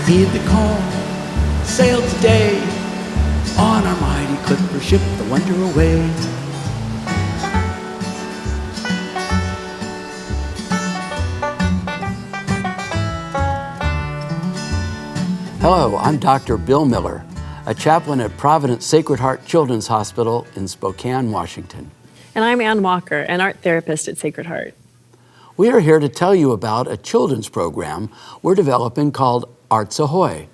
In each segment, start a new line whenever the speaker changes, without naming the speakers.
Heed the call, sail today on our mighty clipper ship, the Wonder away. Hello, I'm Dr. Bill Miller, a chaplain at Providence Sacred Heart Children's Hospital in Spokane, Washington.
And I'm Ann Walker, an art therapist at Sacred Heart.
We are here to tell you about a children's program we're developing called Arts Ahoy,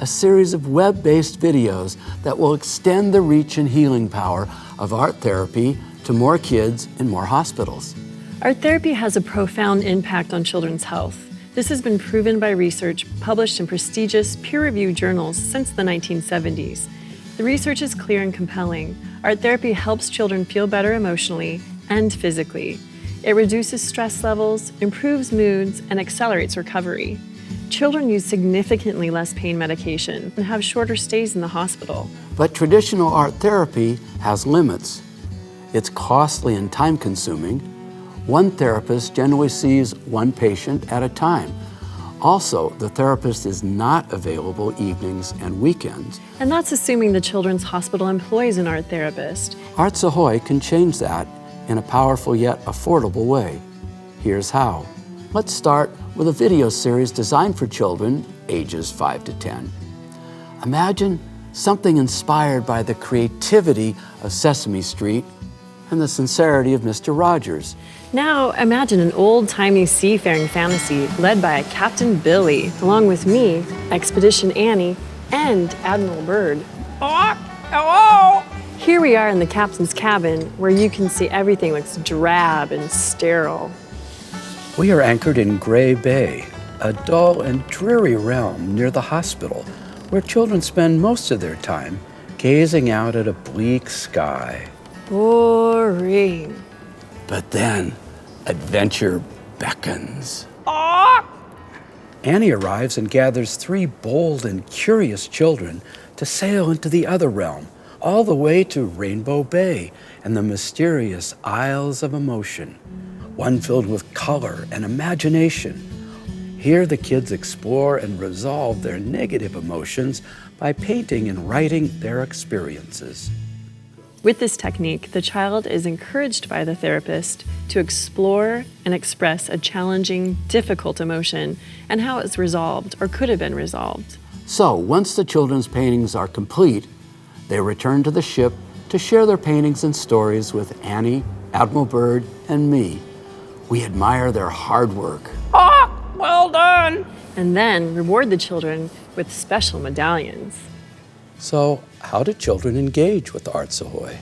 a series of web-based videos that will extend the reach and healing power of art therapy to more kids in more hospitals.
Art therapy has a profound impact on children's health. This has been proven by research published in prestigious peer-reviewed journals since the 1970s. The research is clear and compelling. Art therapy helps children feel better emotionally and physically. It reduces stress levels, improves moods, and accelerates recovery. Children use significantly less pain medication and have shorter stays in the hospital.
But traditional art therapy has limits. It's costly and time-consuming. One therapist generally sees one patient at a time. Also, the therapist is not available evenings and weekends.
And that's assuming the children's hospital employs an art therapist.
Arts Ahoy can change that in a powerful yet affordable way. Here's how. Let's start with a video series designed for children ages 5 to 10. Imagine something inspired by the creativity of Sesame Street and the sincerity of Mr. Rogers.
Now imagine an old-timey seafaring fantasy led by Captain Billy, along with me, Expedition Annie, and Admiral Byrd.
Hello!
Here we are in the captain's cabin, where you can see everything looks drab and sterile.
We are anchored in Gray Bay, a dull and dreary realm near the hospital, where children spend most of their time gazing out at a bleak sky.
Boring.
But then, adventure beckons.
Ah!
Annie arrives and gathers 3 bold and curious children to sail into the other realm, all the way to Rainbow Bay and the mysterious Isles of Emotion, one filled with color and imagination. Here the kids explore and resolve their negative emotions by painting and writing their experiences.
With this technique, the child is encouraged by the therapist to explore and express a challenging, difficult emotion and how it's resolved or could have been resolved.
So, once the children's paintings are complete, they return to the ship to share their paintings and stories with Annie, Admiral Byrd, and me. We admire their hard work.
Ah! Well done!
And then reward the children with special medallions.
So, how do children engage with Arts Ahoy?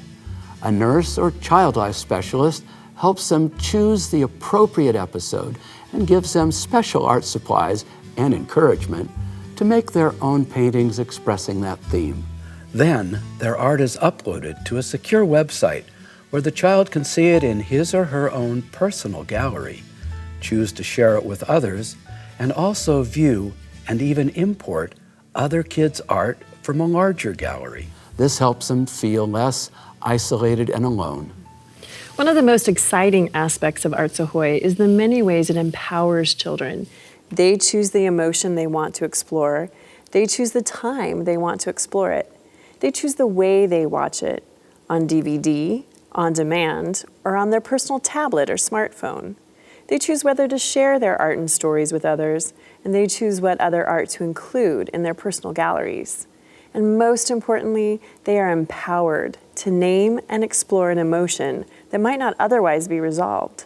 A nurse or child life specialist helps them choose the appropriate episode and gives them special art supplies and encouragement to make their own paintings expressing that theme. Then, their art is uploaded to a secure website where the child can see it in his or her own personal gallery, choose to share it with others, and also view and even import other kids' art from a larger gallery. This helps them feel less isolated and alone.
One of the most exciting aspects of Arts Ahoy is the many ways it empowers children. They choose the emotion they want to explore. They choose the time they want to explore it. They choose the way they watch it, on DVD, on demand, or on their personal tablet or smartphone. They choose whether to share their art and stories with others, and they choose what other art to include in their personal galleries. And most importantly, they are empowered to name and explore an emotion that might not otherwise be resolved.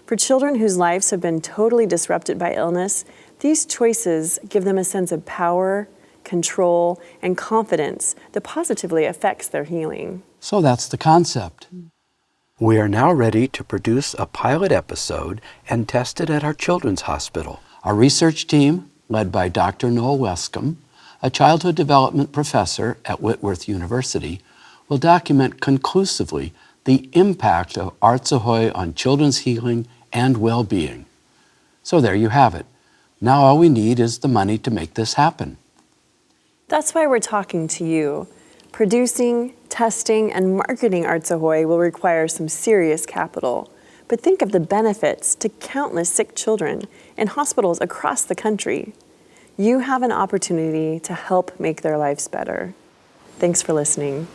For children whose lives have been totally disrupted by illness, these choices give them a sense of power, control, and confidence that positively affects their healing.
So that's the concept. We are now ready to produce a pilot episode and test it at our children's hospital. Our research team, led by Dr. Noel Wescombe, a childhood development professor at Whitworth University, will document conclusively the impact of Arts Ahoy on children's healing and well-being. So there you have it. Now all we need is the money to make this happen.
That's why we're talking to you. Producing, testing, and marketing Arts Ahoy will require some serious capital. But think of the benefits to countless sick children in hospitals across the country. you have an opportunity to help make their lives better. Thanks for listening.